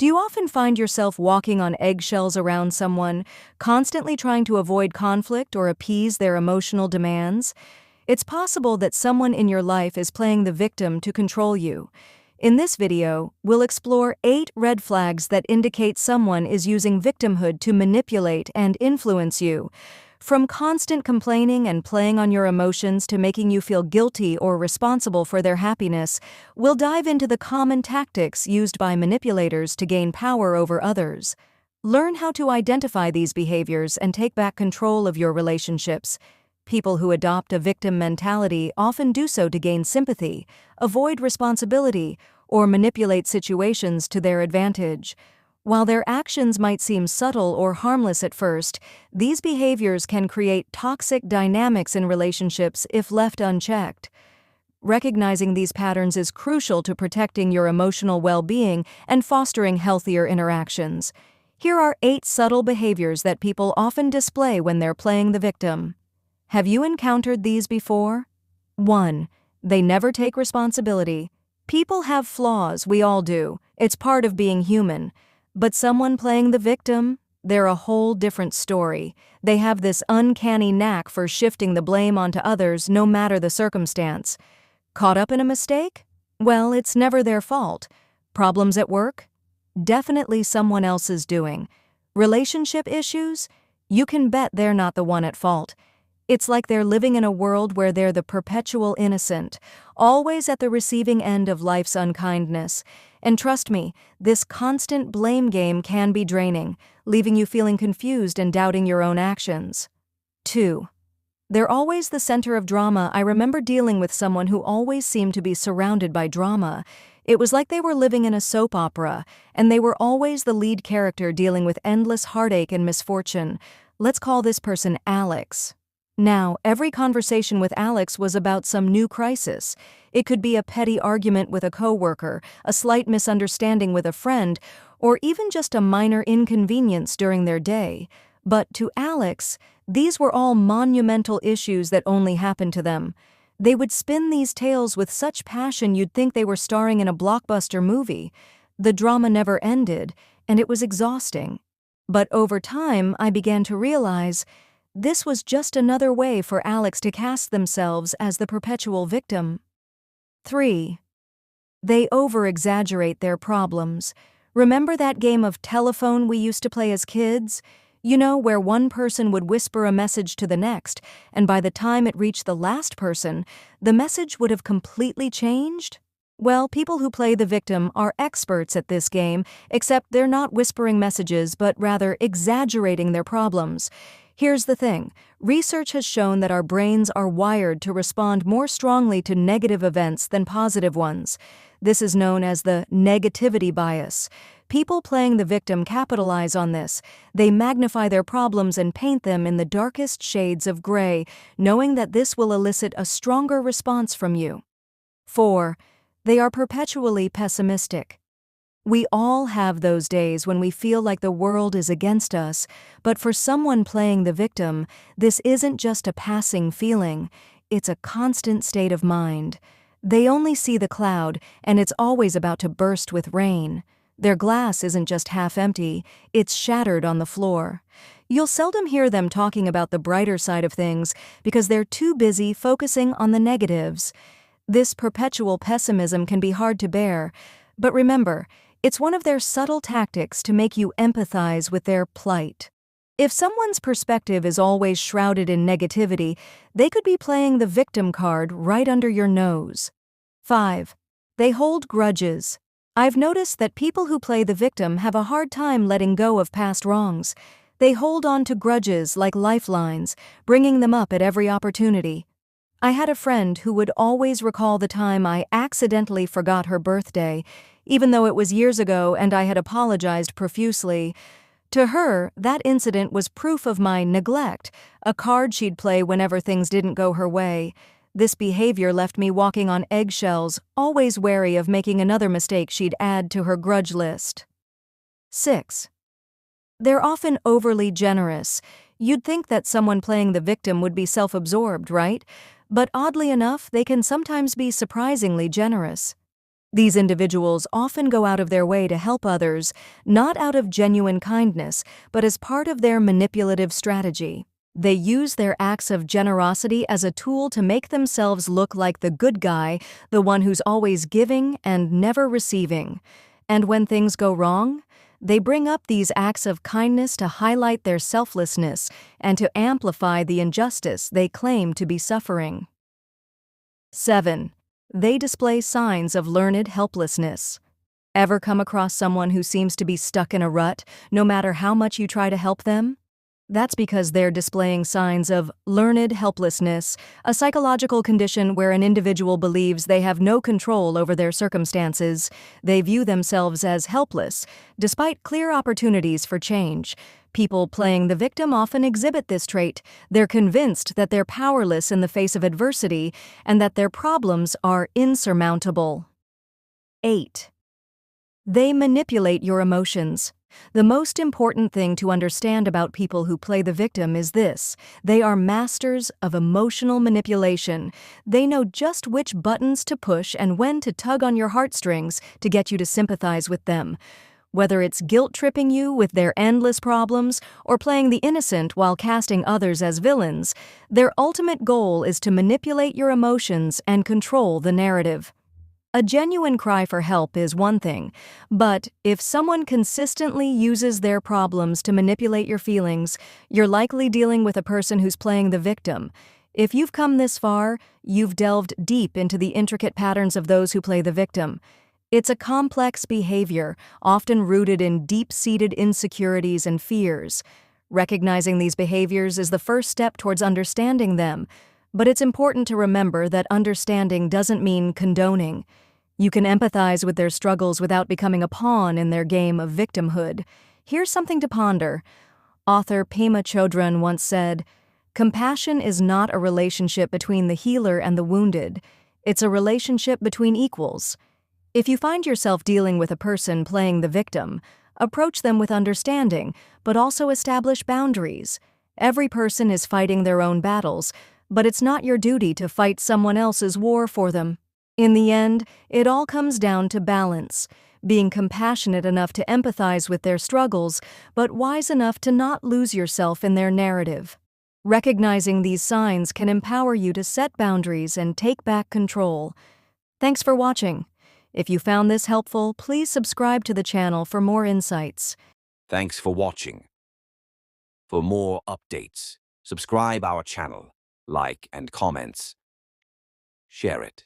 Do you often find yourself walking on eggshells around someone, constantly trying to avoid conflict or appease their emotional demands? It's possible that someone in your life is playing the victim to control you. In this video, we'll explore 8 red flags that indicate someone is using victimhood to manipulate and influence you. From constant complaining and playing on your emotions to making you feel guilty or responsible for their happiness, we'll dive into the common tactics used by manipulators to gain power over others. Learn how to identify these behaviors and take back control of your relationships. People who adopt a victim mentality often do so to gain sympathy, avoid responsibility, or manipulate situations to their advantage. While their actions might seem subtle or harmless at first, these behaviors can create toxic dynamics in relationships if left unchecked. Recognizing these patterns is crucial to protecting your emotional well-being and fostering healthier interactions. Here are 8 subtle behaviors that people often display when they're playing the victim. Have you encountered these before? 1. They never take responsibility. People have flaws, we all do. It's part of being human. But someone playing the victim, they're a whole different story. They have this uncanny knack for shifting the blame onto others no matter the circumstance. Caught up in a mistake? Well, it's never their fault. Problems at work? Definitely someone else's doing. Relationship issues? You can bet they're not the one at fault. It's like they're living in a world where they're the perpetual innocent, always at the receiving end of life's unkindness. And trust me, this constant blame game can be draining, leaving you feeling confused and doubting your own actions. 2. They're always the center of drama. I remember dealing with someone who always seemed to be surrounded by drama. It was like they were living in a soap opera, and they were always the lead character dealing with endless heartache and misfortune. Let's call this person Alex. Now, every conversation with Alex was about some new crisis. It could be a petty argument with a coworker, a slight misunderstanding with a friend, or even just a minor inconvenience during their day. But to Alex, these were all monumental issues that only happened to them. They would spin these tales with such passion you'd think they were starring in a blockbuster movie. The drama never ended, and it was exhausting. But over time, I began to realize this was just another way for Alex to cast themselves as the perpetual victim. 3. They over-exaggerate their problems. Remember that game of telephone we used to play as kids? You know, where one person would whisper a message to the next, and by the time it reached the last person, the message would have completely changed? Well, people who play the victim are experts at this game, except they're not whispering messages, but rather exaggerating their problems. Here's the thing. Research has shown that our brains are wired to respond more strongly to negative events than positive ones. This is known as the negativity bias. People playing the victim capitalize on this. They magnify their problems and paint them in the darkest shades of gray, knowing that this will elicit a stronger response from you. 4. They are perpetually pessimistic. We all have those days when we feel like the world is against us, but for someone playing the victim, this isn't just a passing feeling, it's a constant state of mind. They only see the cloud, and it's always about to burst with rain. Their glass isn't just half empty, it's shattered on the floor. You'll seldom hear them talking about the brighter side of things because they're too busy focusing on the negatives. This perpetual pessimism can be hard to bear, but remember, it's one of their subtle tactics to make you empathize with their plight. If someone's perspective is always shrouded in negativity, they could be playing the victim card right under your nose. 5. They hold grudges. I've noticed that people who play the victim have a hard time letting go of past wrongs. They hold on to grudges like lifelines, bringing them up at every opportunity. I had a friend who would always recall the time I accidentally forgot her birthday, even though it was years ago and I had apologized profusely. To her, that incident was proof of my neglect, a card she'd play whenever things didn't go her way. This behavior left me walking on eggshells, always wary of making another mistake she'd add to her grudge list. 6. They're often overly generous. You'd think that someone playing the victim would be self-absorbed, right? But oddly enough, they can sometimes be surprisingly generous. These individuals often go out of their way to help others, not out of genuine kindness, but as part of their manipulative strategy. They use their acts of generosity as a tool to make themselves look like the good guy, the one who's always giving and never receiving. And when things go wrong, they bring up these acts of kindness to highlight their selflessness and to amplify the injustice they claim to be suffering. 7. They display signs of learned helplessness. Ever come across someone who seems to be stuck in a rut, no matter how much you try to help them? That's because they're displaying signs of learned helplessness, a psychological condition where an individual believes they have no control over their circumstances. They view themselves as helpless, despite clear opportunities for change. People playing the victim often exhibit this trait. They're convinced that they're powerless in the face of adversity and that their problems are insurmountable. 8. They manipulate your emotions. The most important thing to understand about people who play the victim is this: they are masters of emotional manipulation. They know just which buttons to push and when to tug on your heartstrings to get you to sympathize with them. Whether it's guilt-tripping you with their endless problems or playing the innocent while casting others as villains, their ultimate goal is to manipulate your emotions and control the narrative. A genuine cry for help is one thing, but if someone consistently uses their problems to manipulate your feelings, you're likely dealing with a person who's playing the victim. If you've come this far, you've delved deep into the intricate patterns of those who play the victim. It's a complex behavior, often rooted in deep-seated insecurities and fears. Recognizing these behaviors is the first step towards understanding them, but it's important to remember that understanding doesn't mean condoning. You can empathize with their struggles without becoming a pawn in their game of victimhood. Here's something to ponder. Author Pema Chodron once said, "Compassion is not a relationship between the healer and the wounded. It's a relationship between equals." If you find yourself dealing with a person playing the victim, approach them with understanding, but also establish boundaries. Every person is fighting their own battles, but it's not your duty to fight someone else's war for them. In the end, it all comes down to balance, being compassionate enough to empathize with their struggles, but wise enough to not lose yourself in their narrative. Recognizing these signs can empower you to set boundaries and take back control. Thanks for watching. If you found this helpful, please subscribe to the channel for more insights. Thanks for watching. For more updates, subscribe our channel, like and comments. Share it.